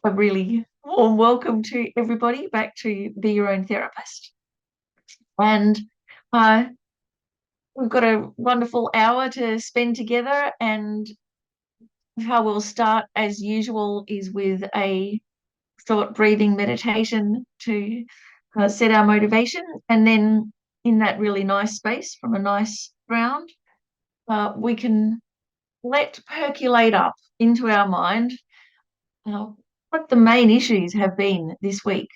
A really warm welcome to everybody back to Be Your Own Therapist. And uh, we've got a wonderful hour to spend together. And how we'll start, as usual, is with a short breathing meditation to set our motivation. And then, in that really nice space from a nice ground, we can let percolate up into our mind uh, what the main issues have been this week.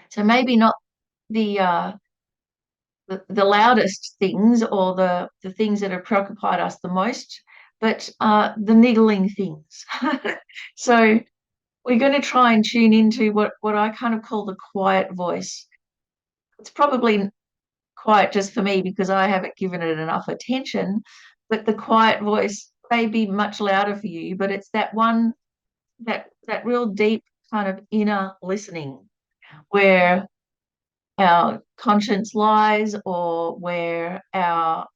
So maybe not the the loudest things or the things that have preoccupied us the most, but the niggling things. So we're going to try and tune into what I kind of call the quiet voice. It's probably quiet just for me because I haven't given it enough attention, but the quiet voice may be much louder for you, but it's that one, that real deep kind of inner listening where our conscience lies, or where our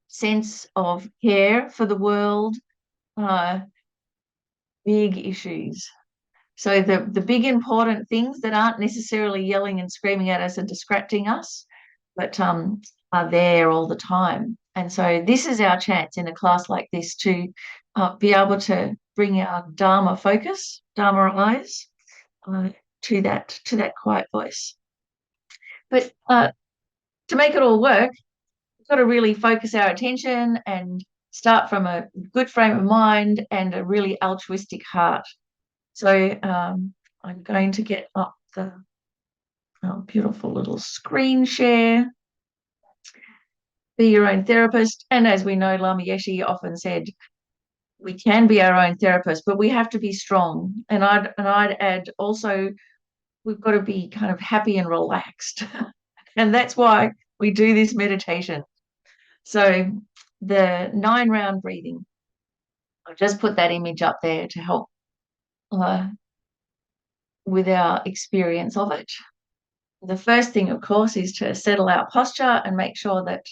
sense of care for the world, uh, big issues. So the big important things that aren't necessarily yelling and screaming at us and distracting us, but are there all the time. And so this is our chance in a class like this to be able to bring our Dharma focus, Dharma eyes, uh, to that quiet voice. But to make it all work, we've got to really focus our attention and start from a good frame of mind and a really altruistic heart. So I'm going to get up the beautiful little screen share. Be your own therapist. And as we know, Lama Yeshe often said, we can be our own therapist, but we have to be strong. And I'd add also, we've got to be kind of happy and relaxed. And that's why we do this meditation. So the 9-round breathing, I'll just put that image up there to help uh, with our experience of it. The first thing, of course, is to settle our posture and make sure that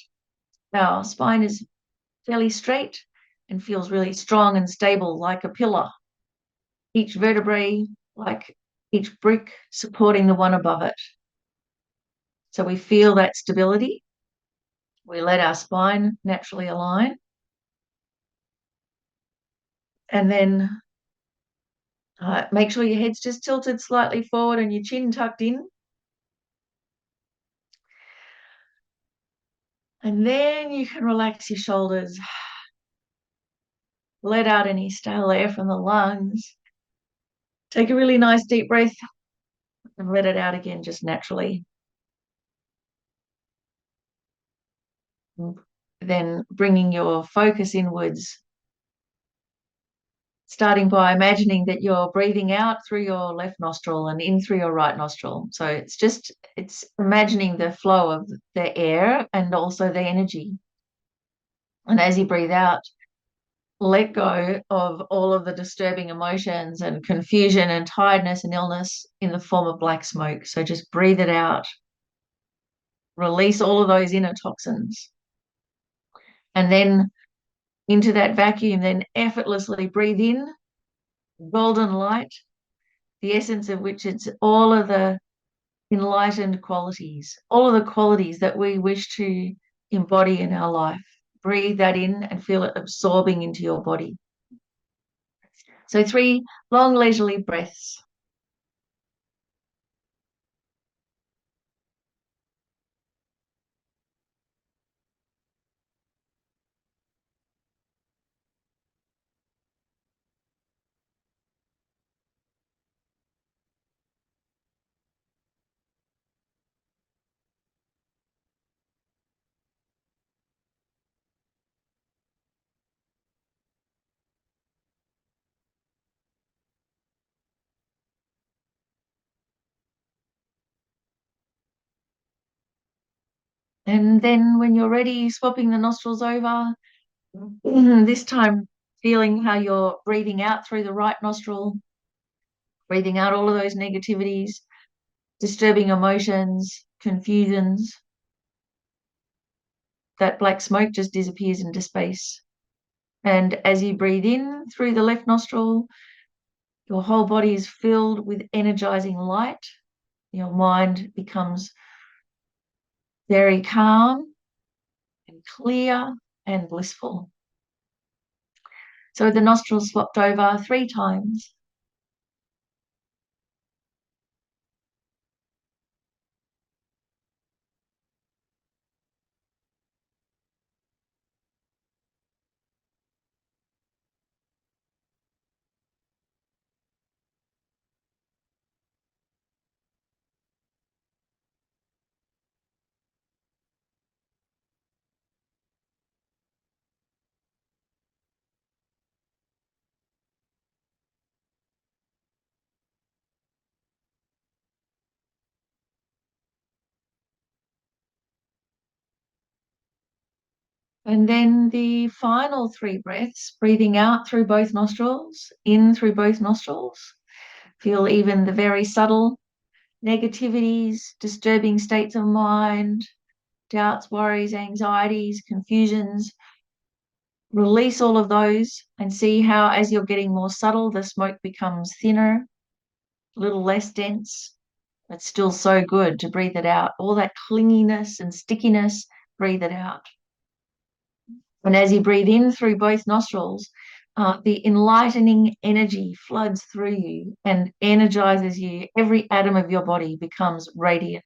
our spine is fairly straight and feels really strong and stable, like a pillar. Each vertebrae, like each brick, supporting the one above it. So we feel that stability. We let our spine naturally align. And then make sure your head's just tilted slightly forward and your chin tucked in. And then you can relax your shoulders. Let out any stale air from the lungs. Take a really nice deep breath and let it out again just naturally. Then bringing your focus inwards, starting by imagining that you're breathing out through your left nostril and in through your right nostril. So it's imagining the flow of the air and also the energy. And as you breathe out, let go of all of the disturbing emotions and confusion and tiredness and illness in the form of black smoke. So just breathe it out. Release all of those inner toxins. And then into that vacuum, then effortlessly breathe in golden light, the essence of which it's all of the enlightened qualities, all of the qualities that we wish to embody in our life. Breathe that in and feel it absorbing into your body. So 3 long leisurely breaths. And then when you're ready, swapping the nostrils over, this time feeling how you're breathing out through the right nostril, breathing out all of those negativities, disturbing emotions, confusions. That black smoke just disappears into space. And as you breathe in through the left nostril, Your whole body is filled with energizing light. Your mind becomes very calm and clear and blissful. So the nostrils swapped over 3 times. And then the final 3 breaths, breathing out through both nostrils, in through both nostrils. Feel even the very subtle negativities, disturbing states of mind, doubts, worries, anxieties, confusions. Release all of those and see how, as you're getting more subtle, the smoke becomes thinner, a little less dense. It's still so good to breathe it out. All that clinginess and stickiness, breathe it out. And as you breathe in through both nostrils, the enlightening energy floods through you and energizes you. Every atom of your body becomes radiant.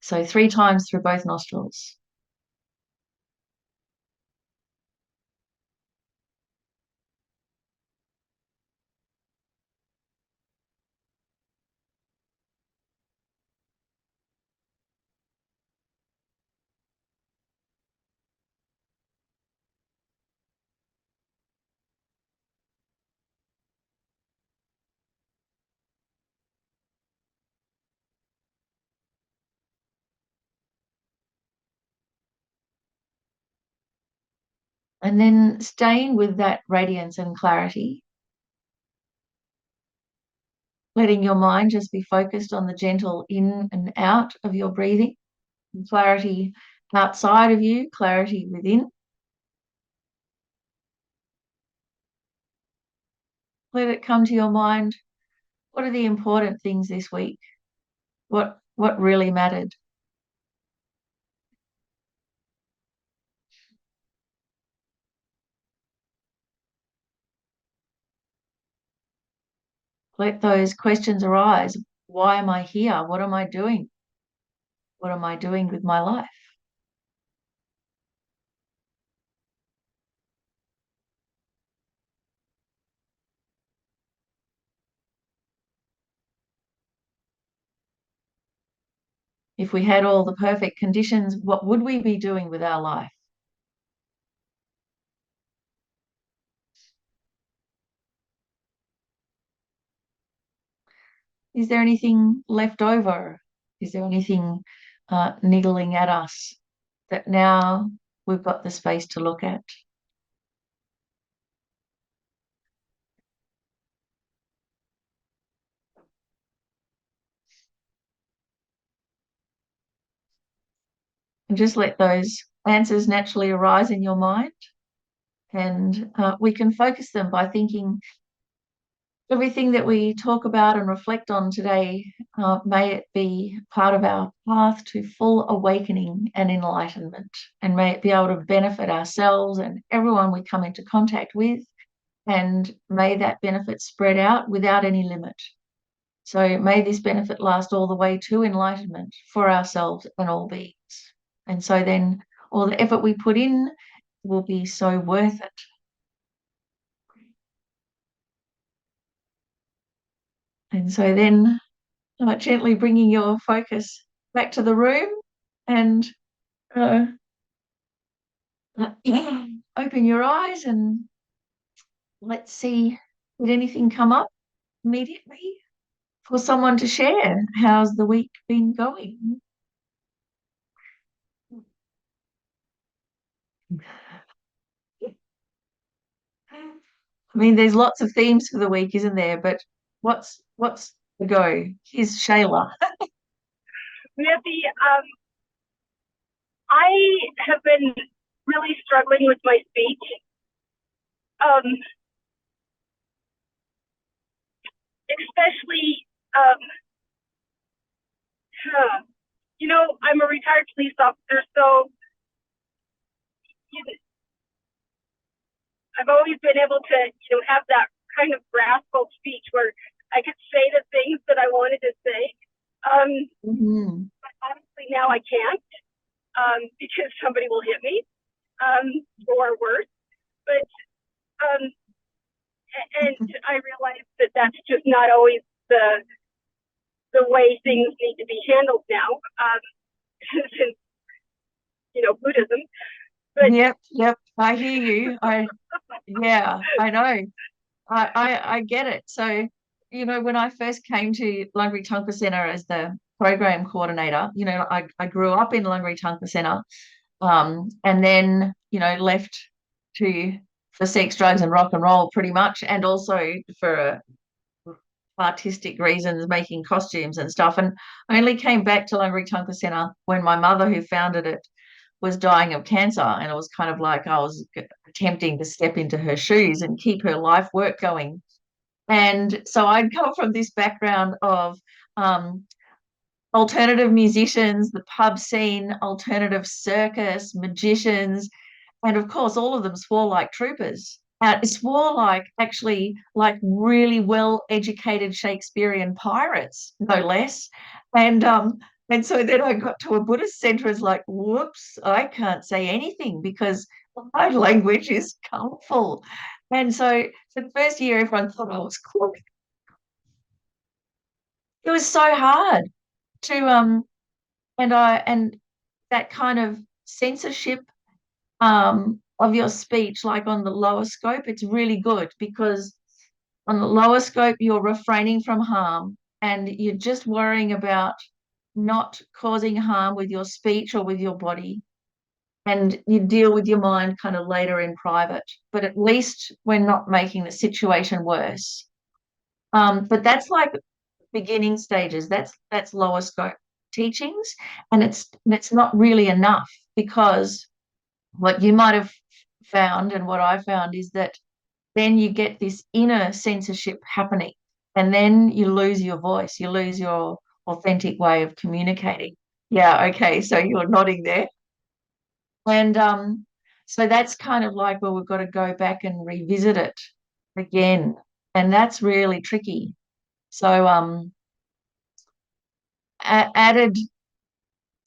So 3 times through both nostrils. And then staying with that radiance and clarity, letting your mind just be focused on the gentle in and out of your breathing, clarity outside of you, clarity within. Let it come to your mind. What are the important things this week? What really mattered? Let those questions arise. Why am I here? What am I doing? What am I doing with my life? If we had all the perfect conditions, what would we be doing with our life? Is there anything left over? Is there anything niggling at us that now we've got the space to look at? And just let those answers naturally arise in your mind. And we can focus them by thinking everything that we talk about and reflect on today, may it be part of our path to full awakening and enlightenment, and may it be able to benefit ourselves and everyone we come into contact with, and may that benefit spread out without any limit. So may this benefit last all the way to enlightenment for ourselves and all beings. And so then all the effort we put in will be so worth it. And so then gently bringing your focus back to the room and uh, open your eyes and let's see, did anything come up immediately for someone to share? How's the week been going? I mean, there's lots of themes for the week, isn't there? But what's the go? Here's Shayla. Miffi, I have been really struggling with my speech. Um, especially, I'm a retired police officer, so I've always been able to, have that kind of graceful speech where I could say the things that I wanted to say. But honestly, now I can't because somebody will hit me or worse. But and I realized that that's just not always the way things need to be handled now since Buddhism. But Yep. I hear you. I know. I get it. So, when I first came to Lungri Tongpa Center as the program coordinator, I grew up in Lungri Tongpa Center, and then, left for sex, drugs, and rock and roll pretty much, and also for artistic reasons, making costumes and stuff. And I only came back to Lungri Tongpa Center when my mother, who founded it, was dying of cancer, and it was kind of like I was attempting to step into her shoes and keep her life work going. And so I'd come from this background of alternative musicians, the pub scene, alternative circus, magicians, and of course, all of them swore like troopers. Swore like really well-educated Shakespearean pirates, no less. And so then I got to a Buddhist center. It's like, whoops, I can't say anything because my language is colorful. And so the first year, everyone thought I was cool. It was so hard to and that kind of censorship of your speech, like on the lower scope, it's really good because on the lower scope, you're refraining from harm and you're just worrying about not causing harm with your speech or with your body. And you deal with your mind kind of later in private, but at least we're not making the situation worse. But that's like beginning stages. That's lower scope teachings, and it's not really enough because what you might have found and what I found is that then you get this inner censorship happening, and then you lose your voice, you lose your authentic way of communicating. Yeah, okay, so you're nodding there. And so that's kind of like, well, we've got to go back and revisit it again. And that's really tricky. So added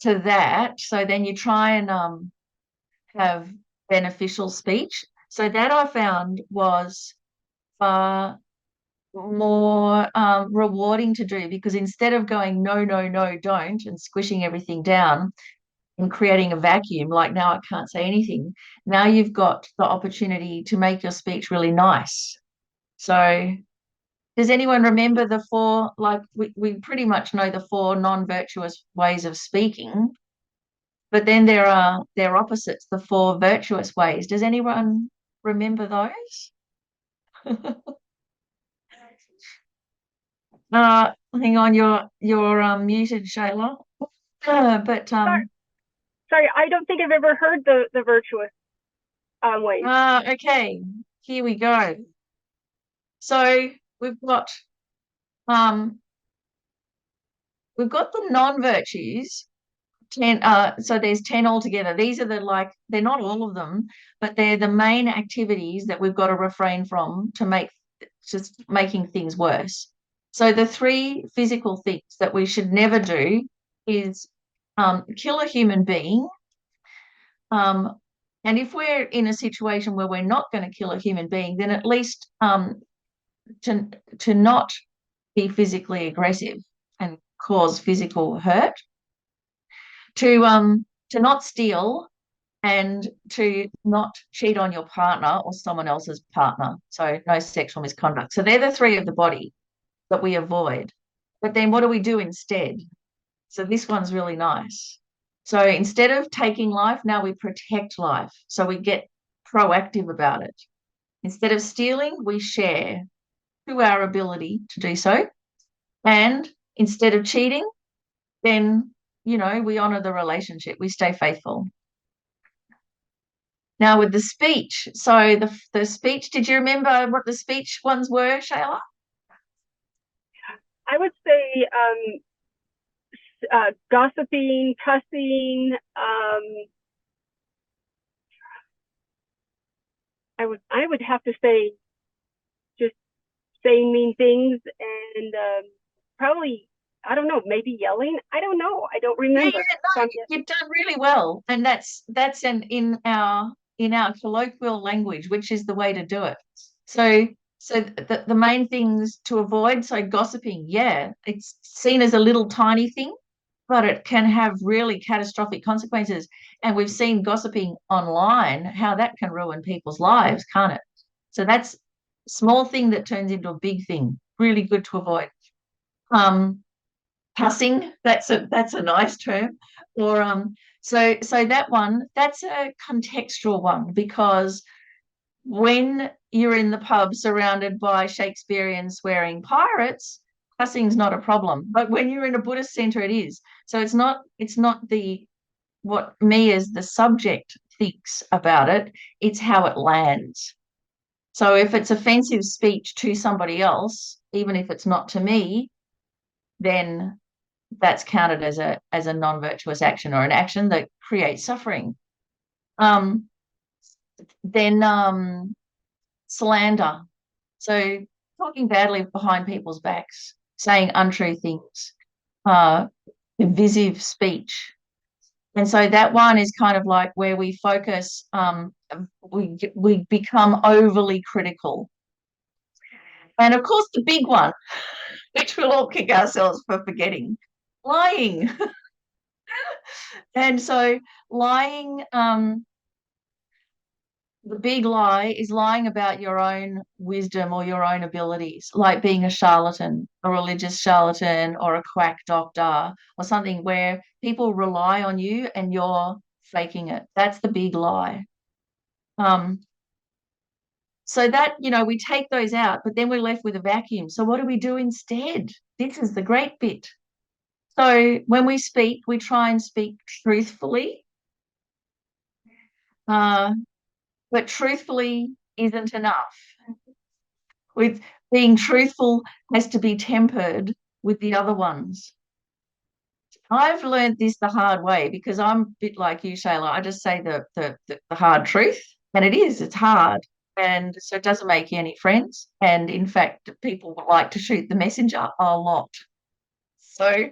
to that, so then you try and have beneficial speech. So that I found was far more rewarding to do because instead of going no, no, no, don't, and squishing everything down and creating a vacuum, like now I can't say anything, now you've got the opportunity to make your speech really nice. So does anyone remember the four, like we pretty much know the four non-virtuous ways of speaking, but then there are their opposites, the four virtuous ways. Does anyone remember those? Hang on, you're muted, Shayla. But sorry, I don't think I've ever heard the virtuous ways. Okay, here we go. So we've got um the non-virtues, 10, so there's 10 altogether. These are they're not all of them, but they're the main activities that we've got to refrain from to make just making things worse. So the three physical things that we should never do is kill a human being. And if we're in a situation where we're not going to kill a human being, then at least to not be physically aggressive and cause physical hurt, to not steal, and to not cheat on your partner or someone else's partner. So no sexual misconduct. So they're the three of the body that we avoid. But then what do we do instead? So this one's really nice. So instead of taking life, now we protect life. So we get proactive about it. Instead of stealing, we share to our ability to do so. And instead of cheating, then, we honor the relationship. We stay faithful. Now with the speech. So the speech, did you remember what the speech ones were, Shayla? I would say gossiping, cussing. I would have to say just saying mean things and probably, I don't know, maybe yelling. I don't know. I don't Yeah, remember. no, you've done really well, and that's in our colloquial language, which is the way to do it. So the main things to avoid, so gossiping, yeah, it's seen as a little tiny thing, but it can have really catastrophic consequences. And we've seen gossiping online, how that can ruin people's lives, can't it? So that's a small thing that turns into a big thing. Really good to avoid. Um, Passing, that's a nice term. Or so that one, that's a contextual one, because when you're in the pub surrounded by Shakespearean swearing pirates, cussing's not a problem. But when you're in a Buddhist center, it is. So it's not the what me as the subject thinks about it, it's how it lands. So if it's offensive speech to somebody else, even if it's not to me, then that's counted as a non-virtuous action, or an action that creates suffering. Um, then slander. So talking badly behind people's backs, saying untrue things, uh, divisive speech. And so that one is kind of like where we focus, we become overly critical. And of course, the big one, which we'll all kick ourselves for forgetting, lying. And so lying, the big lie is lying about your own wisdom or your own abilities, like being a charlatan, a religious charlatan, or a quack doctor, or something where people rely on you and you're faking it. That's the big lie. Um, so that, we take those out, but then we're left with a vacuum. So what do we do instead? This is the great bit. So when we speak, we try and speak truthfully. Uh, but truthfully isn't enough. With being truthful has to be tempered with the other ones. I've learned this the hard way, because I'm a bit like you, Shayla. I just say the hard truth, and it's hard. And so it doesn't make you any friends. And in fact, people would like to shoot the messenger a lot. So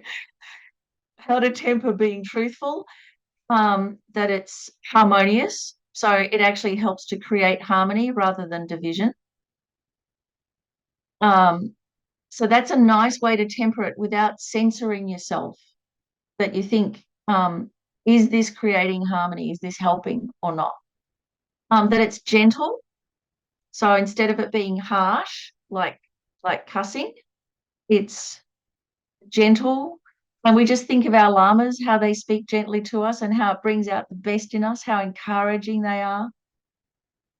how to temper being truthful, that it's harmonious. So it actually helps to create harmony rather than division. Um, so that's a nice way to temper it without censoring yourself. That you think, is this creating harmony? Is this helping or not? That it's gentle. So instead of it being harsh, like cussing, it's gentle. And we just think of our lamas, how they speak gently to us and how it brings out the best in us, how encouraging they are.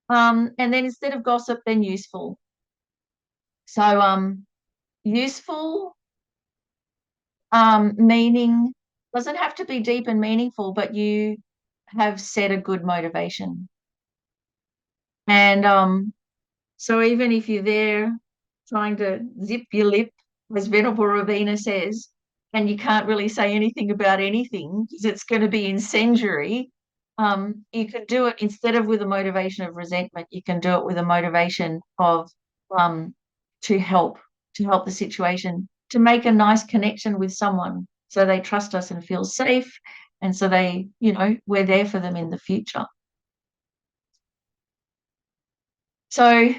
And then instead of gossip, then useful. So useful, meaning doesn't have to be deep and meaningful, but you have set a good motivation. And so even if you're there trying to zip your lip, as Venerable Ravina says, and you can't really say anything about anything because it's going to be incendiary, you can do it instead of with a motivation of resentment. You can do it with a motivation of um, to help, the situation, to make a nice connection with someone so they trust us and feel safe. And so we're there for them in the future. So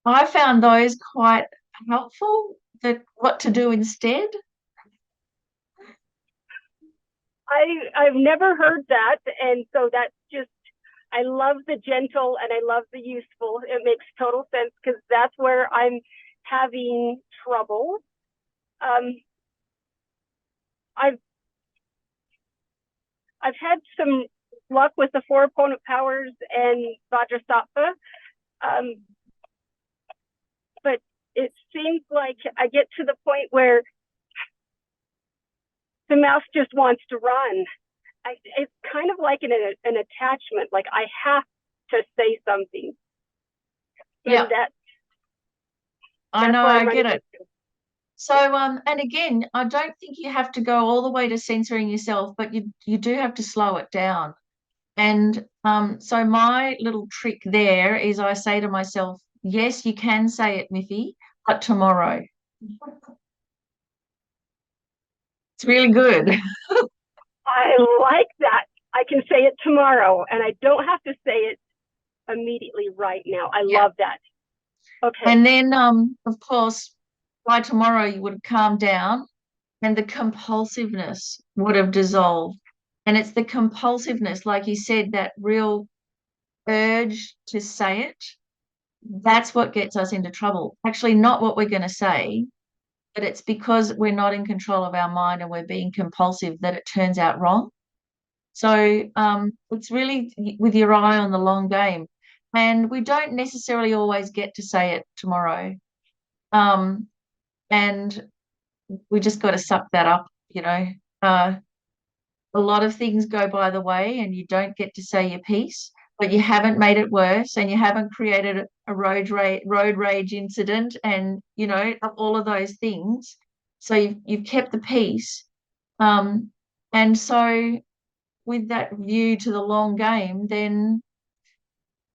I found those quite helpful, that what to do instead. I've never heard that, and so that's just, I love the gentle and I love the useful. It makes total sense, because that's where I'm having trouble. I've had some luck with the four opponent powers and Vajrasattva, but it seems like I get to the point where the mouse just wants to run. It's kind of like an attachment, like I have to say something. Yeah, and I know, I get it. So, and again, I don't think you have to go all the way to censoring yourself, but you do have to slow it down. And so my little trick there is I say to myself, yes, you can say it, Miffy, but tomorrow. It's really good. I like that. I can say it tomorrow, and I don't have to say it immediately right now. I Yeah. love that. Okay. And then, of course, by tomorrow you would have calmed down and the compulsiveness would have dissolved. And it's the compulsiveness, like you said, that real urge to say it. That's what gets us into trouble. Actually, not what we're going to say, but it's because we're not in control of our mind and we're being compulsive that it turns out wrong. So it's really with your eye on the long game. And we don't necessarily always get to say it tomorrow. Um, and we just got to suck that up, you know. Uh, a lot of things go by the way and you don't get to say your piece, but you haven't made it worse and you haven't created a road rage incident and, you know, all of those things. So you've kept the peace. Um, and so with that view to the long game, then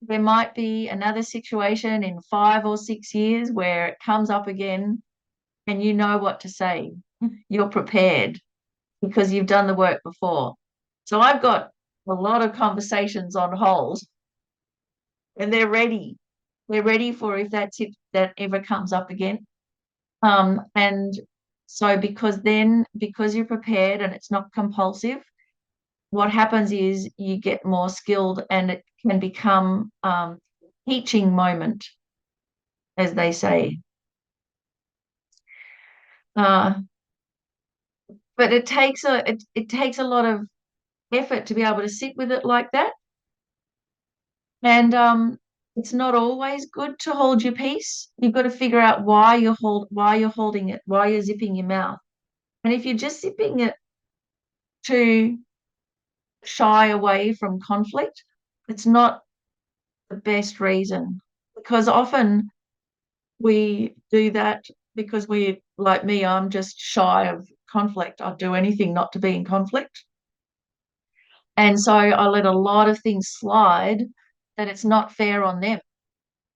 there might be another situation in 5 or 6 years where it comes up again and you know what to say. You're prepared because you've done the work before. So I've got a lot of conversations on hold and they're ready. They're ready for if that's it that ever comes up again. And so because you're prepared and it's not compulsive, what happens is you get more skilled and it can become teaching moment, as they say. Uh, but it takes a lot of effort to be able to sit with it like that. And it's not always good to hold your peace. You've got to figure out why you're holding it, why you're zipping your mouth. And if you're just zipping it to shy away from conflict, it's not the best reason. Because often we do that because we, like me, I'm just shy of conflict. I'd do anything not to be in conflict. And so I let a lot of things slide that it's not fair on them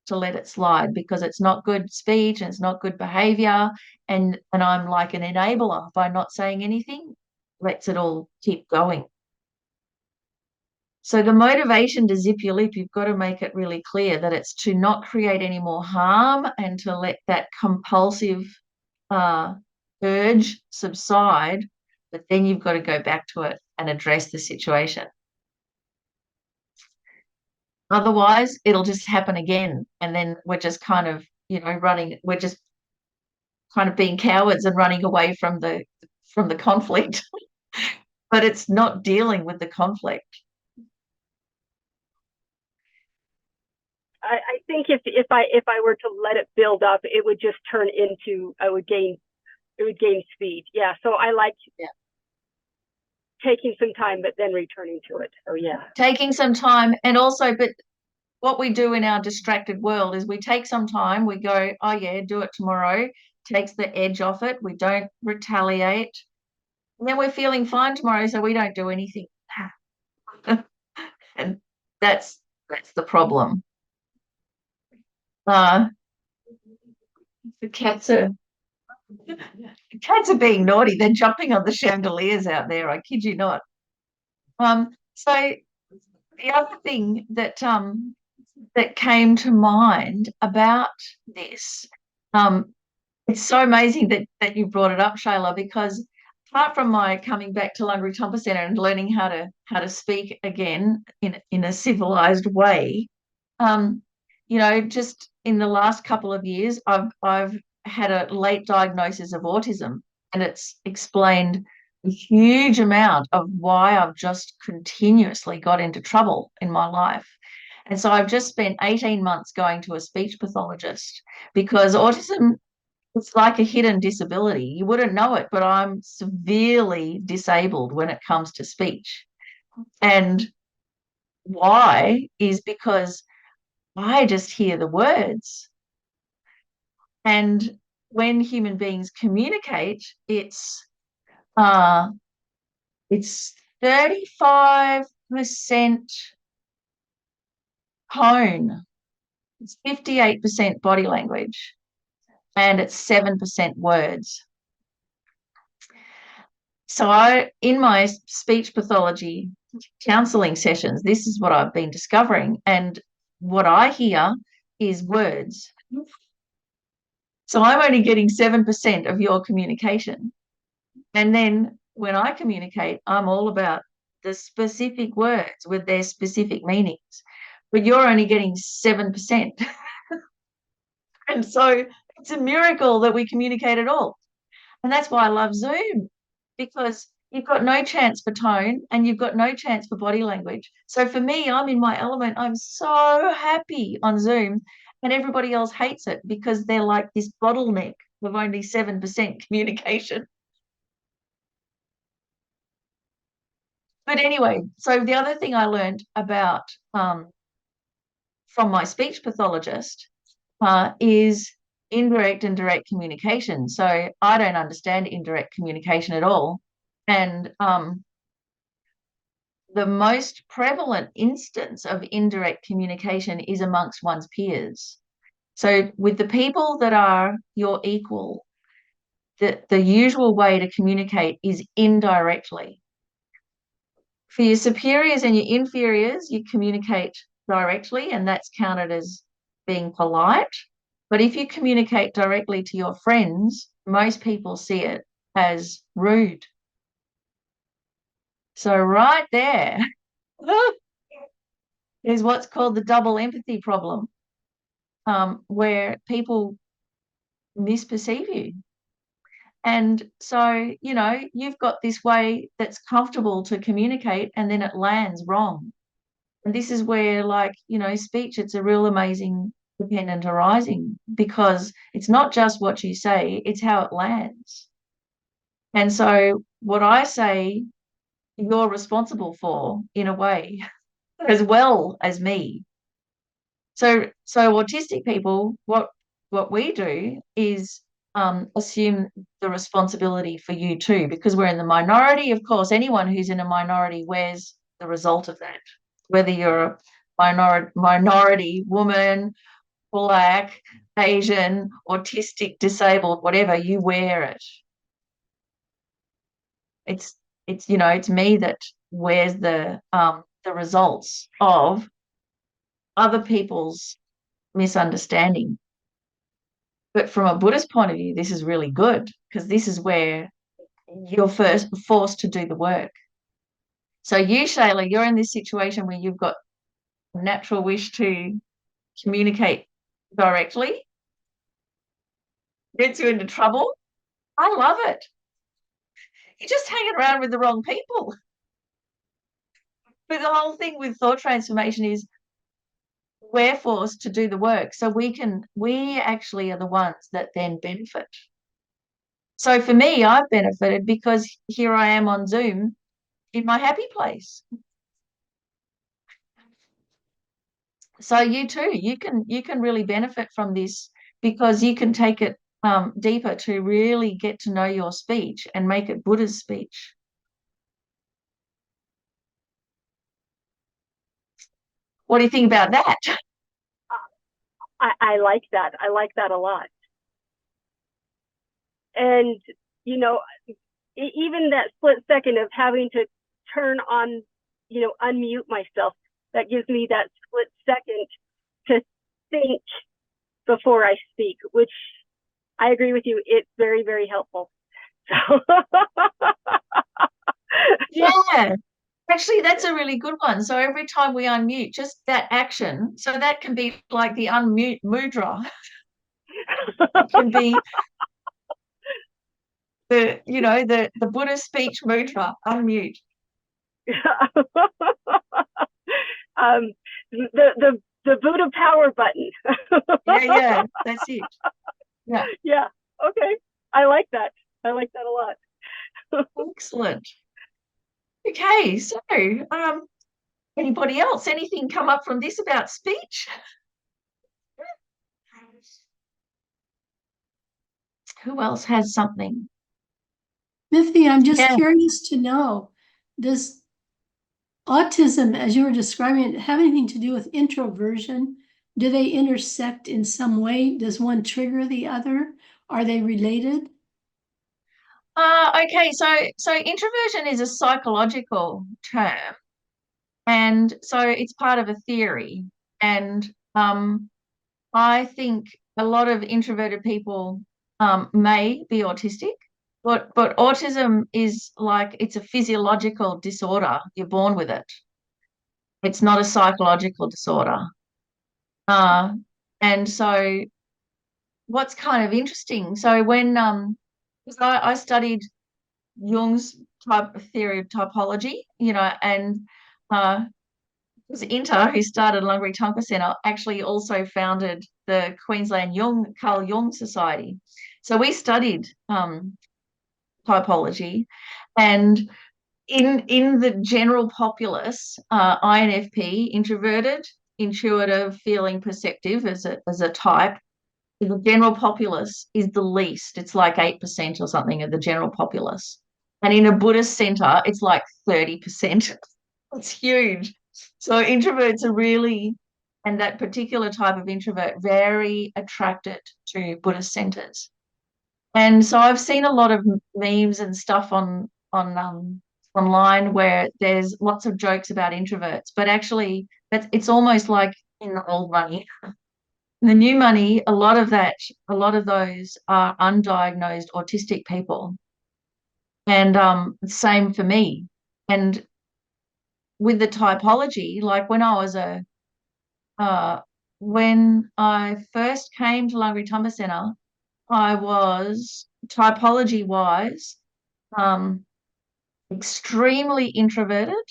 to let it slide because it's not good speech and it's not good behavior. And I'm like an enabler by not saying anything, lets it all keep going. So the motivation to zip your lip, you've got to make it really clear that it's to not create any more harm and to let that compulsive uh, urge subside. But then you've got to go back to it and address the situation. Otherwise, it'll just happen again. And then we're just kind of, we're just kind of being cowards and running away from the conflict. But it's not dealing with the conflict. I think if I were to let it build up, it would just turn into it would gain speed. Yeah. So I like taking some time, but then returning to it. So yeah. Taking some time and also, but what we do in our distracted world is we take some time, we go, oh yeah, do it tomorrow, takes the edge off it, we don't retaliate. And then we're feeling fine tomorrow, so we don't do anything. And that's the problem. Uh, the cats are being naughty. They're jumping on the chandeliers out there. I kid you not. So the other thing that came to mind about this, um, it's so amazing that you brought it up, Shayla, because apart from my coming back to Lungri Tompa Centre and learning how to speak again in a civilized way, um, just in the last couple of years, I've had a late diagnosis of autism, and it's explained a huge amount of why I've just continuously got into trouble in my life. And so I've just spent 18 months going to a speech pathologist because autism, it's like a hidden disability. You wouldn't know it, but I'm severely disabled when it comes to speech. And why is because I just hear the words. And when human beings communicate, it's 35% tone, it's 58% body language, and it's 7% words. So in my speech pathology counseling sessions, this is what I've been discovering. And what I hear is words. So I'm only getting 7% of your communication. And then when I communicate, I'm all about the specific words with their specific meanings. But you're only getting 7%. And so it's a miracle that we communicate at all. And that's why I love Zoom, because you've got no chance for tone and you've got no chance for body language. So for me, I'm in my element. I'm so happy on Zoom, and everybody else hates it because they're like this bottleneck of only 7% communication. But anyway, so the other thing I learned about from my speech pathologist is indirect and direct communication. So I don't understand indirect communication at all. And the most prevalent instance of indirect communication is amongst one's peers. So with the people that are your equal, the usual way to communicate is indirectly. For your superiors and your inferiors, you communicate directly, and that's counted as being polite. But if you communicate directly to your friends, most people see it as rude. So right there is what's called the double empathy problem, where people misperceive you. And so, you've got this way that's comfortable to communicate, and then it lands wrong. And this is where, speech, it's a real amazing dependent arising, because it's not just what you say, it's how it lands. And so what I say, you're responsible for in a way, as well as me. So autistic people, what we do is assume the responsibility for you too, because we're in the minority. Of course, anyone who's in a minority wears the result of that, whether you're a minority woman, Black, Asian, autistic, disabled, whatever, you wear it. It's me that wears the results of other people's misunderstanding. But from a Buddhist point of view, this is really good, because this is where you're first forced to do the work. So you, Shayla, you're in this situation where you've got a natural wish to communicate directly. Gets you into trouble. I love it. You're just hanging around with the wrong people. But the whole thing with thought transformation is we're forced to do the work. So we actually are the ones that then benefit. So for me, I've benefited because here I am on Zoom in my happy place. So you too, you can really benefit from this, because you can take it deeper to really get to know your speech and make it Buddha's speech. What do you think about that? I like that. I like that a lot. And, even that split second of having to turn on, unmute myself, that gives me that split second to think before I speak, which I agree with you. It's very, very helpful. So Yeah. Actually, that's a really good one. So every time we unmute, just that action. So that can be like the unmute mudra. It can be the Buddhist speech mudra, unmute. The Buddha power button. Yeah, that's it. Yeah. Yeah. Okay. I like that. I like that a lot. Excellent. Okay, so anybody else? Anything come up from this about speech? Who else has something? Miffi, I'm just Yeah. curious to know, does autism, as you were describing it, have anything to do with introversion? Do they intersect in some way? Does one trigger the other? Are they related? Okay, so introversion is a psychological term, and so it's part of a theory. And I think a lot of introverted people may be autistic, but autism is like it's a physiological disorder. You're born with it. It's not a psychological disorder. Uh, and so what's kind of interesting, so when 'cause I studied Jung's type of theory of typology, and uh, it was Inter, who started Lungri Tonka Centre, actually also founded the Queensland Carl Jung Society. So we studied typology, and in the general populace, INFP, introverted, intuitive, feeling, perceptive, as a type, the general populace is the least. It's like 8% or something of the general populace. And in a Buddhist center, it's like 30%. It's huge. So introverts are really, and that particular type of introvert, very attracted to Buddhist centers. And so I've seen a lot of memes and stuff on online where there's lots of jokes about introverts, but actually it's almost like in the old money. In the new money, a lot of those are undiagnosed autistic people. And same for me. And with the typology, like uh, when I first came to Lungri Tumba Centre, I was typology wise um, extremely introverted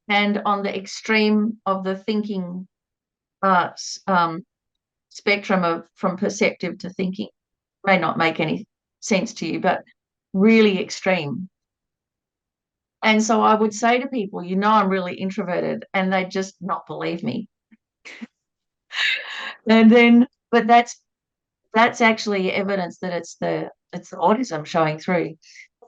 and on the extreme of the thinking spectrum of from perceptive to thinking. May not make any sense to you, but really extreme. And so I would say to people, I'm really introverted, and they just not believe me. And then, but that's actually evidence that it's the autism showing through.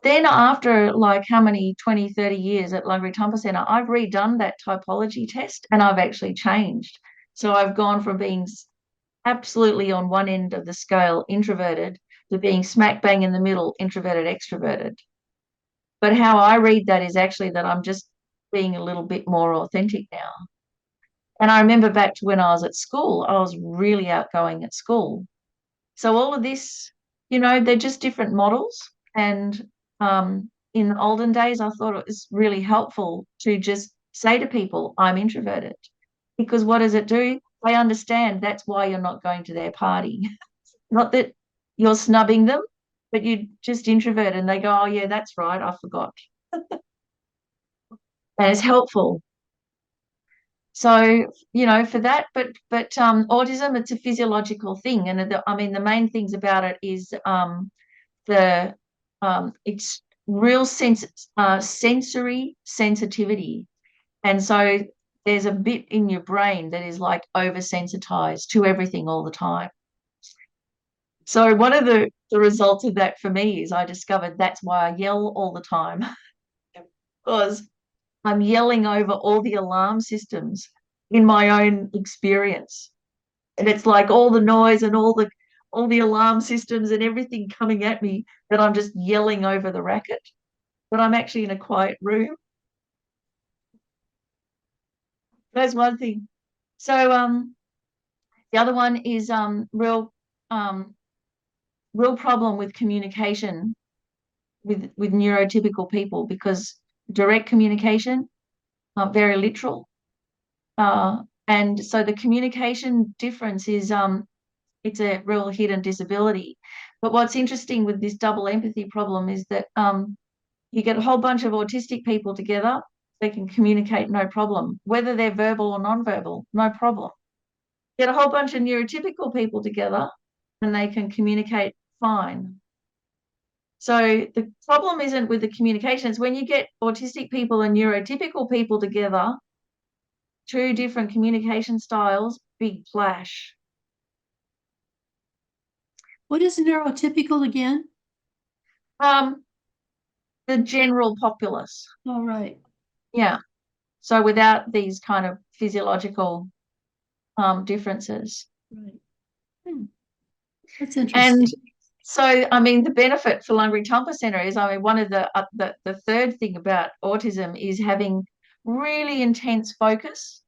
Then after like how many 20, 30 years at Lungri Tumpa Centre, I've redone that typology test and I've actually changed. So I've gone from being absolutely on one end of the scale, introverted, to being smack bang in the middle, introverted, extroverted. But how I read that is actually that I'm just being a little bit more authentic now. And I remember back to when I was at school, I was really outgoing at school. So all of this, they're just different models. And in the olden days, I thought it was really helpful to just say to people, I'm introverted. Because what does it do? They understand that's why you're not going to their party. Not that you're snubbing them, but you just introvert and they go, oh, yeah, that's right. I forgot. And it's helpful. So, for that, but autism, it's a physiological thing. And I mean, the main things about it is the it's real sensory sensitivity. And so there's a bit in your brain that is like oversensitized to everything all the time. So one of the results of that for me is I discovered that's why I yell all the time because I'm yelling over all the alarm systems in my own experience. And it's like all the noise and all the alarm systems and everything coming at me that I'm just yelling over the racket. But I'm actually in a quiet room. That's one thing. So the other one is um real problem with communication with neurotypical people because direct communication, very literal. And so the communication difference is it's a real hidden disability. But what's interesting with this double empathy problem is that you get a whole bunch of autistic people together, they can communicate no problem, whether they're verbal or non-verbal, no problem. Get a whole bunch of neurotypical people together and they can communicate fine. So the problem isn't with the communication, it's when you get autistic people and neurotypical people together, two different communication styles, big clash. What is neurotypical again? The general populace. All right. Yeah. So without these kind of physiological differences. Right. That's interesting. And so, I mean, the benefit for Lungri Tumpa Center is, I mean, one of the third thing about autism is having really intense focus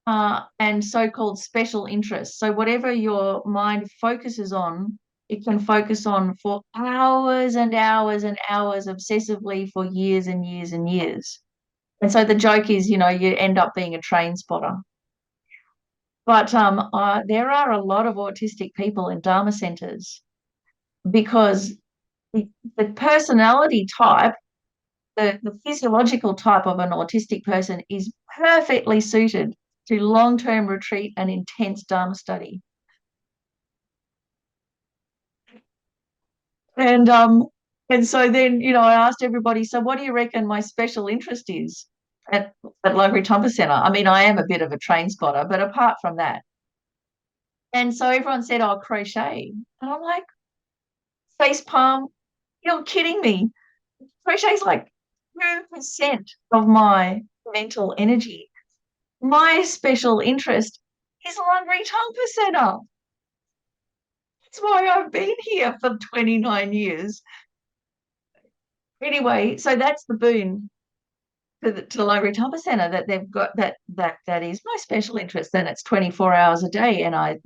and so-called special interests. So whatever your mind focuses on, it can focus on for hours and hours and hours obsessively for years and years and years. And so the joke is, you end up being a train spotter. But there are a lot of autistic people in Dharma centers because the personality type, the physiological type of an autistic person is perfectly suited to long-term retreat and intense Dharma study. And so then, I asked everybody, so what do you reckon my special interest is at Lungri Tumpa Center? I mean, I am a bit of a train spotter, but apart from that. And so everyone said, oh, crochet. And I'm like, face palm, you're kidding me. Crochet's like 2% of my mental energy. My special interest is Lungri Tumpa Center. That's why I've been here for 29 years. Anyway, so that's the boon to the Lungri Tumpa Center, that they've got that is my special interest. Then it's 24 hours a day, and I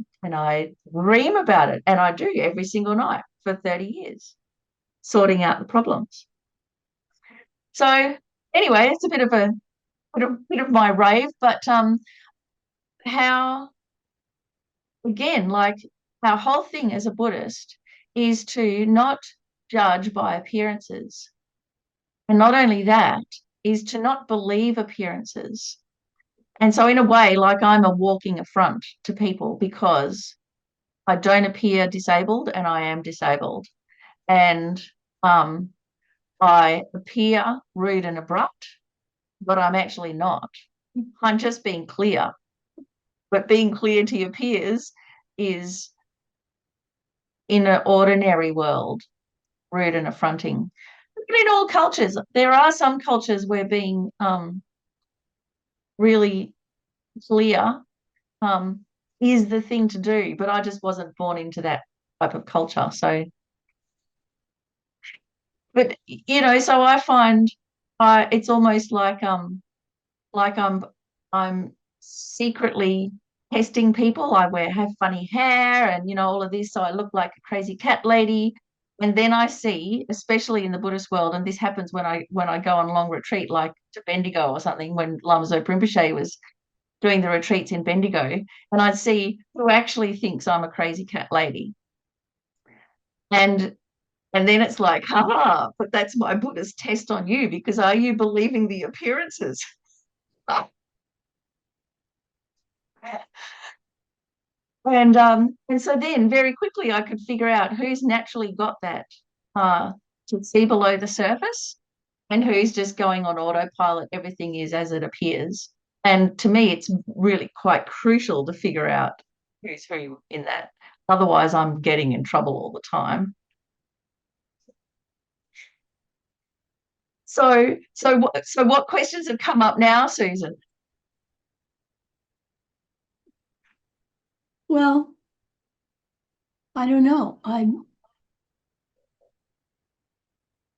dream about it, and I do every single night for 30 years, sorting out the problems. So anyway, it's a bit of my rave, but how, again, like, our whole thing as a Buddhist is to not judge by appearances. And not only that, is to not believe appearances. And so in a way, like, I'm a walking affront to people because I don't appear disabled and I am disabled. And I appear rude and abrupt, but I'm actually not. I'm just being clear. But being clear to your peers is, in an ordinary world, rude and affronting. But in all cultures, there are some cultures where being really clear is the thing to do. But I just wasn't born into that type of culture. So, but so I find it's almost like I'm secretly testing people. Have funny hair and all of this, so I look like a crazy cat lady. And then I see, especially in the Buddhist world, and this happens when I go on long retreat, like to Bendigo or something, when Lama Zopa Rinpoche was doing the retreats in Bendigo, and I'd see who actually thinks I'm a crazy cat lady. And then it's like, haha, but that's my Buddhist test on you, because are you believing the appearances? And so then very quickly I could figure out who's naturally got that to see below the surface and who's just going on autopilot. Everything is as it appears. And to me, it's really quite crucial to figure out who's who in that. Otherwise, I'm getting in trouble all the time. So what questions have come up now, Susan? Well, I don't know.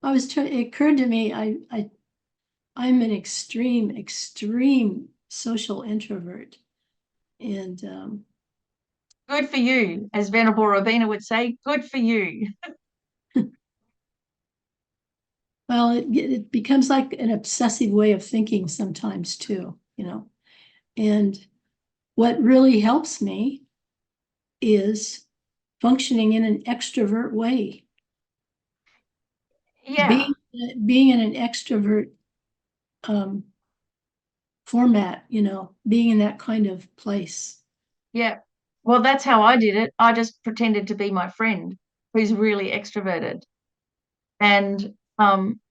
It occurred to me, I'm an extreme social introvert. And good for you, as Venerable Robina would say, good for you. well, it becomes like an obsessive way of thinking sometimes too, And what really helps me is functioning in an extrovert way. Yeah. Being in an extrovert format, being in that kind of place. Yeah. Well, that's how I did it. I just pretended to be my friend who's really extroverted. And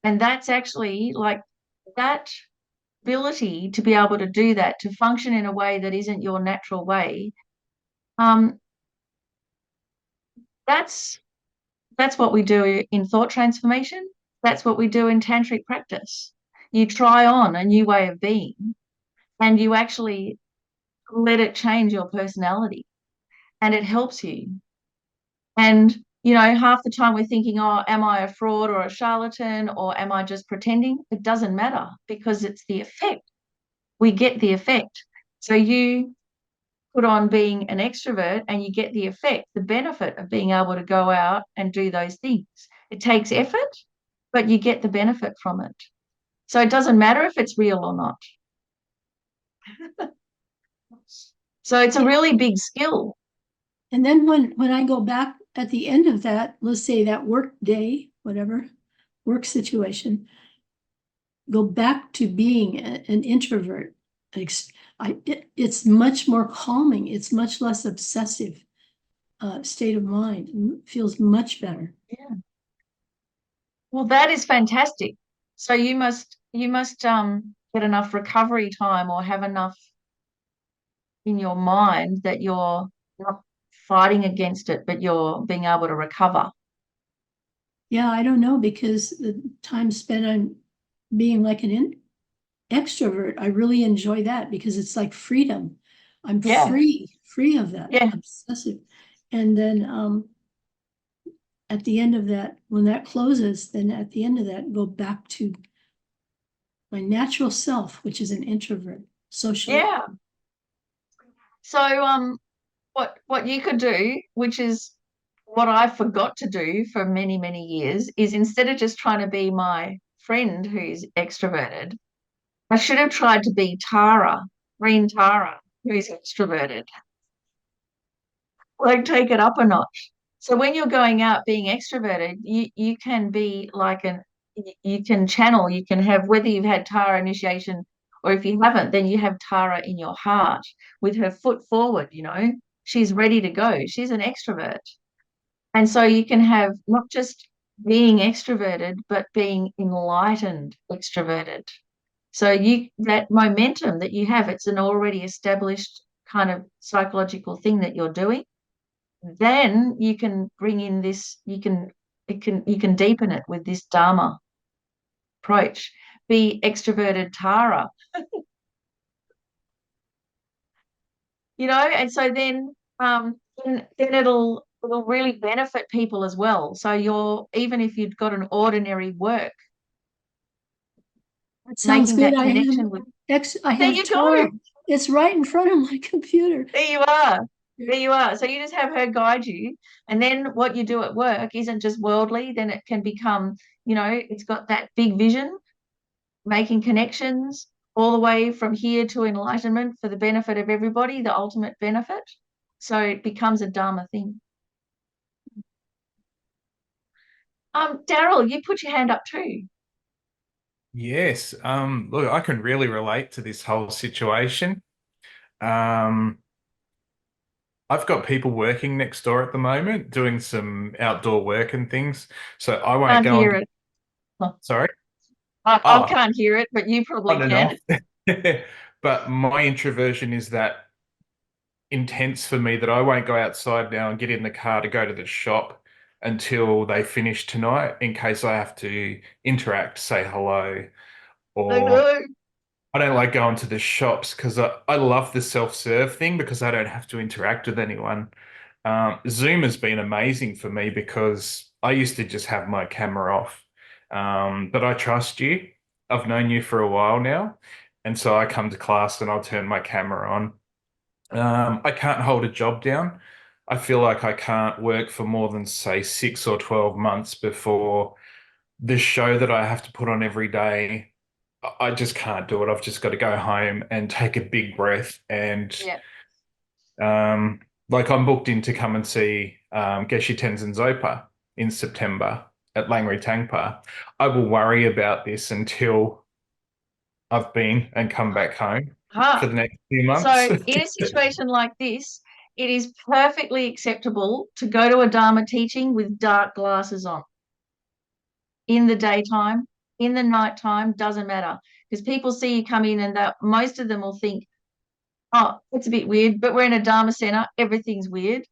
that's actually, like, that ability to be able to do that, to function in a way that isn't your natural way. That's That's what we do in thought transformation. That's what we do in tantric practice. You try on a new way of being and you actually let it change your personality and it helps you. And, half the time we're thinking, oh, am I a fraud or a charlatan or am I just pretending? It doesn't matter because it's the effect. We get the effect. So you put on being an extrovert and you get the effect, the benefit of being able to go out and do those things. It takes effort, but you get the benefit from it. So it doesn't matter if it's real or not. So it's a really big skill. And then when I go back at the end of that, let's say that work day, whatever, work situation, go back to being an introvert. It's much more calming. It's much less obsessive state of mind. It feels much better. Yeah. Well, that is fantastic. So you must get enough recovery time or have enough in your mind that you're not fighting against it, but you're being able to recover. Yeah, I don't know, because the time spent on being like an extrovert, I really enjoy that because it's like freedom. I'm Yeah. free of that Yeah. obsessive. And then at the end of that, when that closes, then at the end of that, go back to my natural self, which is an introvert, social. Yeah. So what you could do, which is what I forgot to do for many, many years, is instead of just trying to be my friend who's extroverted, I should have tried to be Tara, Green Tara, who's extroverted. Like take it up a notch. So when you're going out being extroverted, you can be like you can channel, you can have, whether you've had Tara initiation or if you haven't, then you have Tara in your heart with her foot forward, she's ready to go. She's an extrovert. And so you can have not just being extroverted, but being enlightened extroverted. So that momentum that you have, it's an already established kind of psychological thing that you're doing. Then you can bring in this, you can deepen it with this Dharma approach. Be extroverted Tara, and so then it'll really benefit people as well. So even if you've got an ordinary work, That sounds making good. that connection with I there have you go. Tara. It's right in front of my computer. There you are. There you are. So you just have her guide you. And then what you do at work isn't just worldly, then it can become, it's got that big vision, making connections all the way from here to enlightenment for the benefit of everybody, the ultimate benefit. So it becomes a Dharma thing. Daryl, you put your hand up too. Yes. Look, I can really relate to this whole situation. Um, I've got people working next door at the moment doing some outdoor work and things. So I won't Can't go hear on. it. Huh. Sorry. I Oh, can't hear it, but you on probably and can. off. But my introversion is that intense for me that I won't go outside now and get in the car to go to the shop until they finish tonight in case I have to interact, say hello, I or know. I don't like going to the shops because I love the self-serve thing because I don't have to interact with anyone. Zoom has been amazing for me because I used to just have my camera off. But I trust you. I've known you for a while now. And so I come to class and I'll turn my camera on. I can't hold a job down. I feel like I can't work for more than, say, 6 or 12 months before the show that I have to put on every day. I just can't do it. I've just got to go home and take a big breath. And Yeah. like I'm booked in to come and see Geshe Tenzin Zopa in September at Langri Tangpa. I will worry about this until I've been and come back home for Huh. the next few So months. in a situation like this, it is perfectly acceptable to go to a Dharma teaching with dark glasses on in the daytime, in the nighttime, doesn't matter. Because people see you come in and most of them will think, oh, it's a bit weird, but we're in a Dharma center, everything's weird.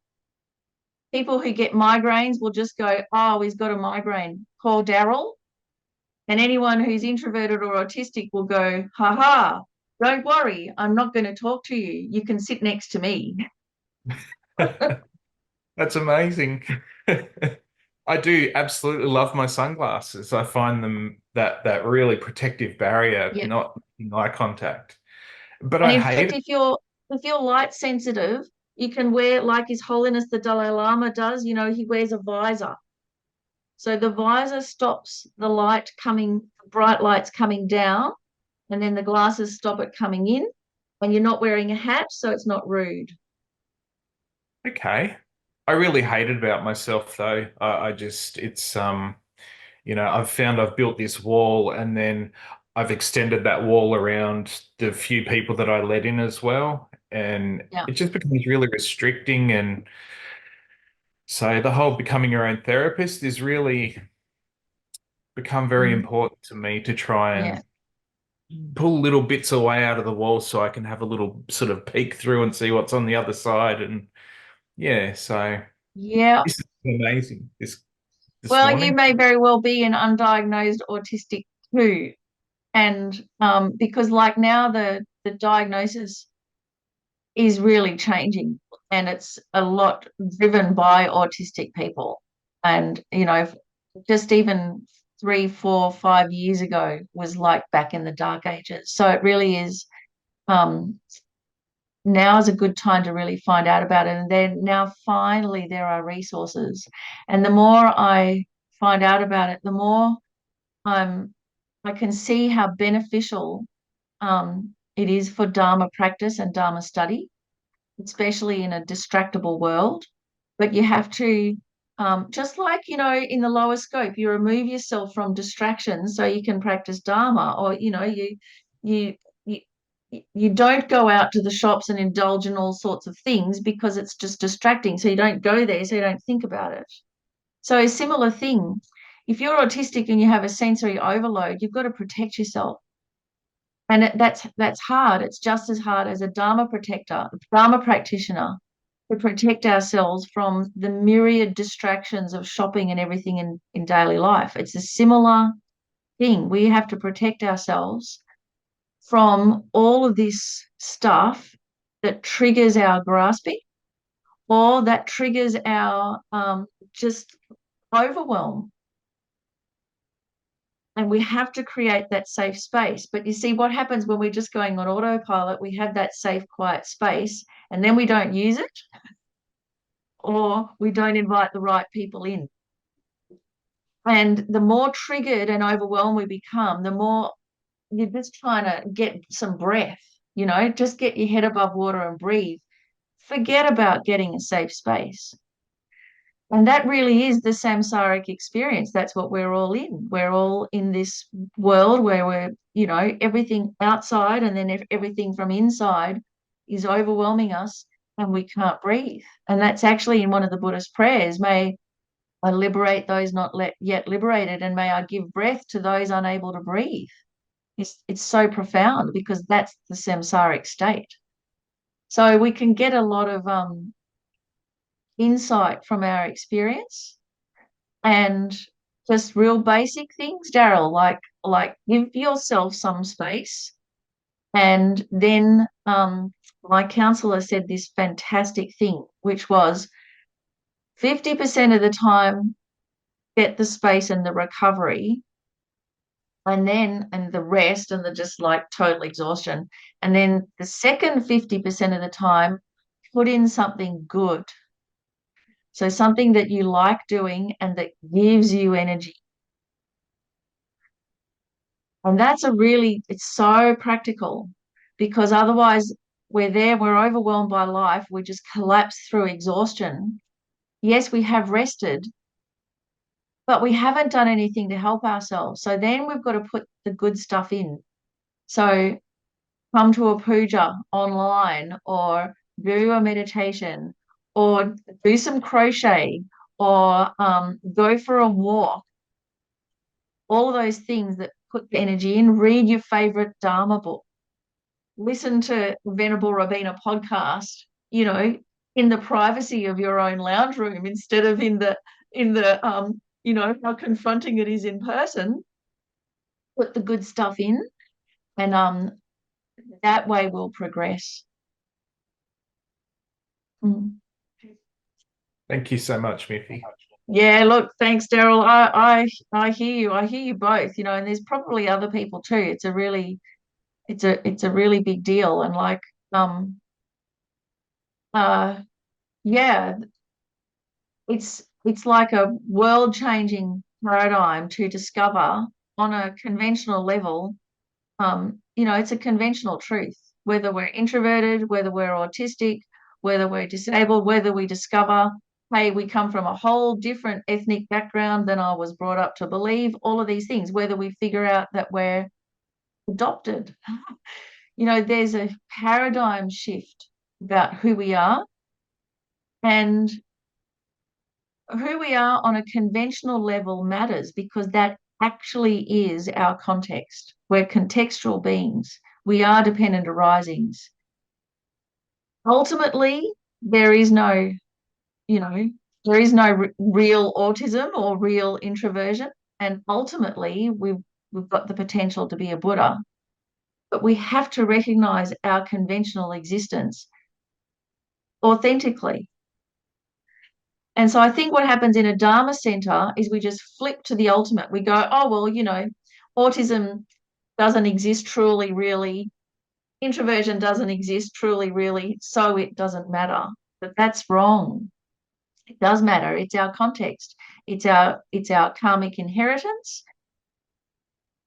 People who get migraines will just go, oh, he's got a migraine. Call Daryl. And anyone who's introverted or autistic will go, ha ha, don't worry, I'm not going to talk to you. You can sit next to me. That's amazing. I do absolutely love my sunglasses. I find them that really protective barrier, Yeah. not making eye contact. But And I in hate fact, it. if you're light sensitive, you can wear like His Holiness the Dalai Lama does, he wears a visor. So the visor stops the bright lights coming down, and then the glasses stop it coming in. And you're not wearing a hat, so it's not rude. Okay. I really hate it about myself though. I just I've found I've built this wall and then I've extended that wall around the few people that I let in as well. And Yeah. it just becomes really restricting. And so the whole becoming your own therapist is really become very Mm. important to me to try Yeah. and pull little bits away out of the wall so I can have a little sort of peek through and see what's on the other side. And yeah, so Yeah. this is amazing this Well, you morning. may very well be an undiagnosed autistic too. And because like now the diagnosis is really changing, and it's a lot driven by autistic people. And, just even 3, 4, 5 years ago was like back in the dark ages. So it really is, um, now is a good time to really find out about it. And then now finally there are resources. And the more I find out about it, the more I'm I can see how beneficial it is for Dharma practice and Dharma study, especially in a distractible world. But you have to, just like, in the lower scope, you remove yourself from distractions so you can practice Dharma, or, you, you, you don't go out to the shops and indulge in all sorts of things because it's just distracting. So you don't go there, so you don't think about it. So a similar thing, if you're autistic and you have a sensory overload, you've got to protect yourself. And that's hard. It's just as hard as a Dharma practitioner, to protect ourselves from the myriad distractions of shopping and everything in daily life. It's a similar thing. We have to protect ourselves from all of this stuff that triggers our grasping, or that triggers our just overwhelm. And we have to create that safe space. But you see, what happens when we're just going on autopilot, we have that safe, quiet space, and then we don't use it, or we don't invite the right people in. And the more triggered and overwhelmed we become, the more you're just trying to get some breath, just get your head above water and breathe. Forget about getting a safe space. And that really is the samsaric experience. That's what we're all in. We're all in this world where we're, everything outside and then everything from inside is overwhelming us and we can't breathe. And that's actually in one of the Buddhist prayers. May I liberate those not yet liberated, and may I give breath to those unable to breathe. It's so profound because that's the samsaric state. So we can get a lot of insight from our experience, and just real basic things, Daryl, like give yourself some space. And then my counselor said this fantastic thing, which was 50% of the time, get the space and the recovery, and the rest and the just like total exhaustion. And then the second 50% of the time, put in something good. So something that you like doing and that gives you energy. And it's so practical, because otherwise we're overwhelmed by life. We just collapse through exhaustion. Yes, we have rested, but we haven't done anything to help ourselves. So then we've got to put the good stuff in. So come to a puja online, or do a meditation, or do some crochet, or go for a walk. All of those things that put the energy in. Read your favorite Dharma book. Listen to Venerable Rabina podcast. in the privacy of your own lounge room instead of in the how confronting it is in person. Put the good stuff in, and that way we'll progress. Mm. Thank you so much, Miffi. Yeah, look, thanks, Daryl. I hear you. I hear you both, and there's probably other people too. It's a really big deal. And like uh yeah, it's like a world-changing paradigm to discover on a conventional level. It's a conventional truth, whether we're introverted, whether we're autistic, whether we're disabled, whether we discover, hey, we come from a whole different ethnic background than I was brought up to believe, all of these things, whether we figure out that we're adopted. There's a paradigm shift about who we are, and who we are on a conventional level matters because that actually is our context. We're contextual beings. We are dependent arisings. Ultimately, there is no, real autism or introversion, introversion. And ultimately, we've got the potential to be a Buddha. But we have to recognize our conventional existence authentically. And so I think what happens in a Dharma center is we just flip to the ultimate. We go, oh, well, autism doesn't exist truly, really. Introversion doesn't exist truly, really. So it doesn't matter. But that's wrong. It does matter. It's our context. It's our karmic inheritance.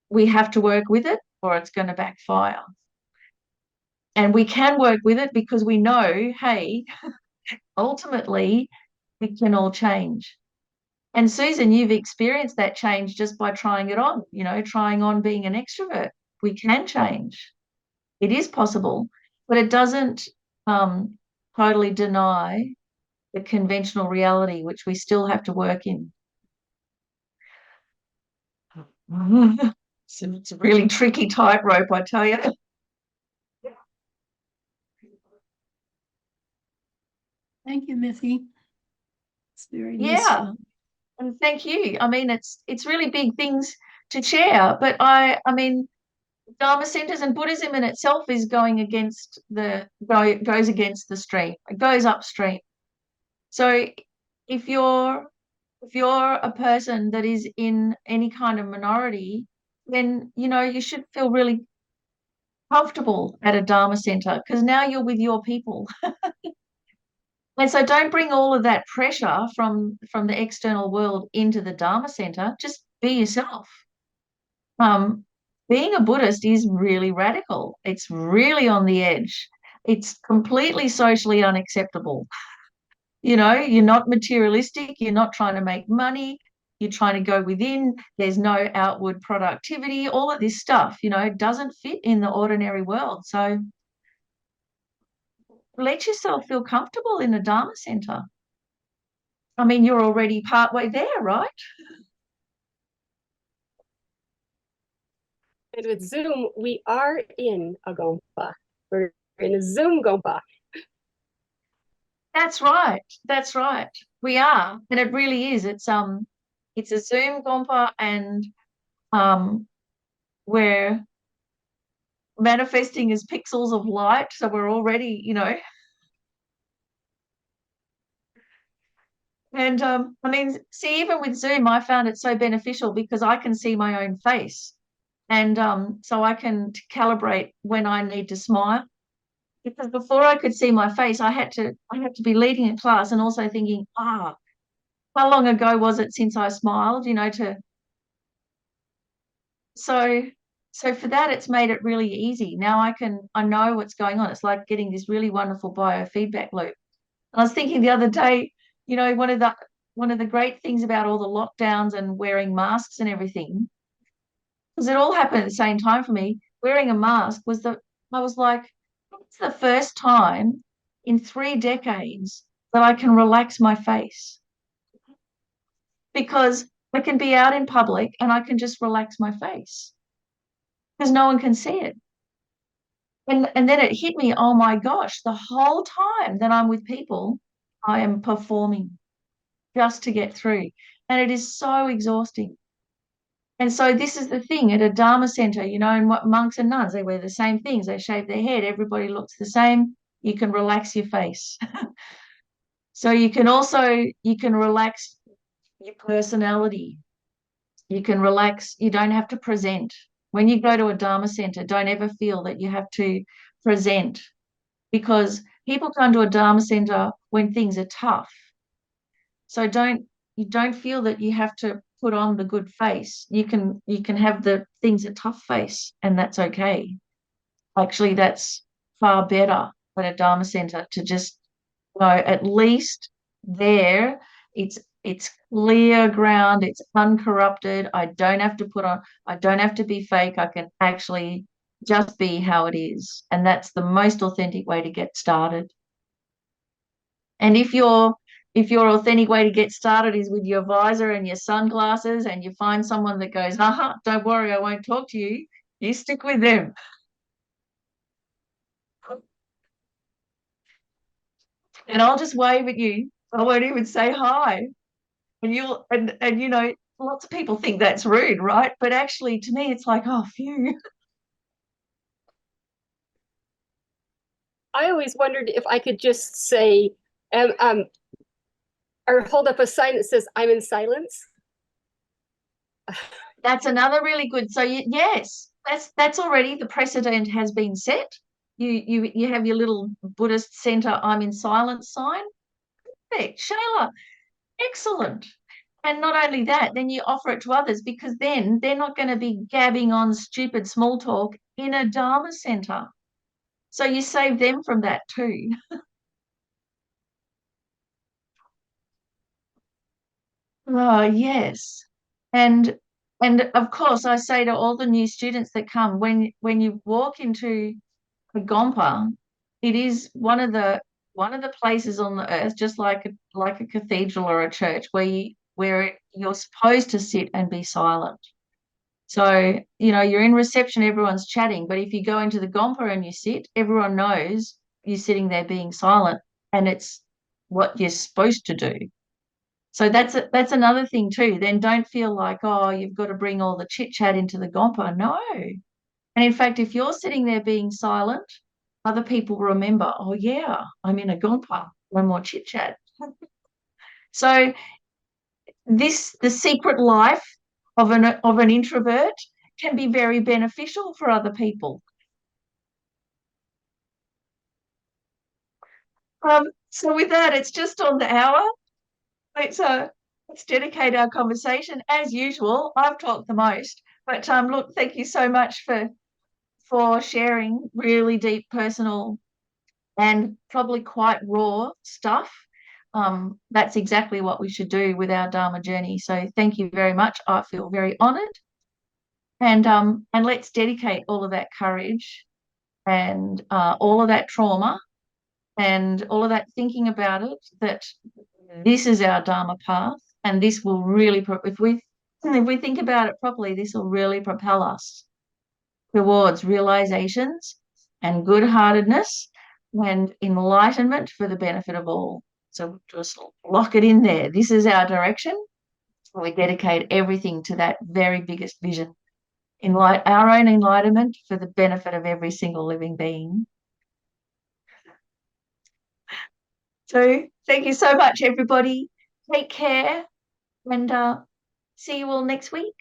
We have to work with it or it's going to backfire. And we can work with it because we know, hey, ultimately, we can all change. And Susan, you've experienced that change just by trying it on, trying on being an extrovert. We can change. It is possible, but it doesn't totally deny the conventional reality, which we still have to work in. So it's a really tricky tightrope, I tell you. Thank you, Miffi. It's very Yeah. useful. And thank you. I mean, it's really big things to share, but I mean, Dharma centers and Buddhism in itself is goes against the stream. It goes upstream. So if you're a person that is in any kind of minority, then you should feel really comfortable at a Dharma center because now you're with your people. And so don't bring all of that pressure from the external world into the Dharma center. Just be yourself. Being a Buddhist is really radical. It's really on the edge. It's completely socially unacceptable. You're not materialistic. You're not trying to make money. You're trying to go within. There's no outward productivity. All of this stuff, doesn't fit in the ordinary world. So let yourself feel comfortable in a Dharma center. I mean, you're already partway there, right? And with Zoom, we are in a Gompa. We're in a Zoom Gompa. That's right. That's right. We are, and it really is. It's a Zoom Gompa, and we're manifesting as pixels of light. So we're already, and I mean, see, even with Zoom, I found it so beneficial because I can see my own face, and so I can calibrate when I need to smile. Because before I could see my face, I had to be leading a class and also thinking, how long ago was it since I smiled? So for that, it's made it really easy. Now I know what's going on. It's like getting this really wonderful biofeedback loop. I was thinking the other day, one of the great things about all the lockdowns and wearing masks and everything, because it all happened at the same time for me. Wearing a mask I was like, it's the first time in 3 decades that I can relax my face because I can be out in public and I can just relax my face because no one can see it. and then it hit me, oh my gosh, the whole time that I'm with people, I am performing just to get through. And it is so exhausting. And so this is the thing at a Dharma center, you know, and what monks and nuns, they wear the same things. They shave their head. Everybody looks the same. You can relax your face. So you can relax your personality. You can relax. You don't have to present. When you go to a Dharma center, don't ever feel that you have to present, because people come to a Dharma center when things are tough. So you don't feel that you have to put on the good face. You can have the things a tough face, and that's okay. Actually, that's far better at a Dharma center to just know at least there it's clear ground, it's uncorrupted. I don't have to be fake. I can actually just be how it is. And that's the most authentic way to get started. And if your authentic way to get started is with your visor and your sunglasses, and you find someone that goes, haha, don't worry, I won't talk to you, you stick with them. And I'll just wave at you. I won't even say hi. And you know, lots of people think that's rude, right? But actually to me it's like, oh phew. I always wondered if I could just say, or hold up a sign that says, I'm in silence. That's another really good. So yes, that's already the precedent has been set. You have your little Buddhist center I'm in silence sign. Perfect, Shayla. Excellent. And not only that, then you offer it to others, because then they're not going to be gabbing on stupid small talk in a Dharma center. So you save them from that too. Oh, yes. And and of course I say to all the new students that come, when you walk into a Gompa, it is one of the places on the earth, just like a cathedral or a church, where you're supposed to sit and be silent. So, you know, you're in reception, everyone's chatting, but if you go into the Gompa and you sit, everyone knows you're sitting there being silent, and it's what you're supposed to do. So that's another thing too. Then don't feel like, oh, you've got to bring all the chit chat into the Gompa. No. And in fact, if you're sitting there being silent, other people remember, oh yeah, I'm in a Gompa. No more chit chat. So the secret life of an introvert can be very beneficial for other people. So with that, it's just on the hour. Let's dedicate our conversation. As usual, I've talked the most, but look, thank you so much for sharing really deep, personal, and probably quite raw stuff. That's exactly what we should do with our Dharma journey. So thank you very much. I feel very honoured, and let's dedicate all of that courage and all of that trauma and all of that thinking about it, that this is our Dharma path, and this will really, if we think about it properly, this will really propel us towards realizations and good-heartedness and enlightenment for the benefit of all. So just lock it in there. This is our direction. We dedicate everything to that very biggest vision. Our own enlightenment for the benefit of every single living being. So thank you so much, everybody. Take care, and see you all next week.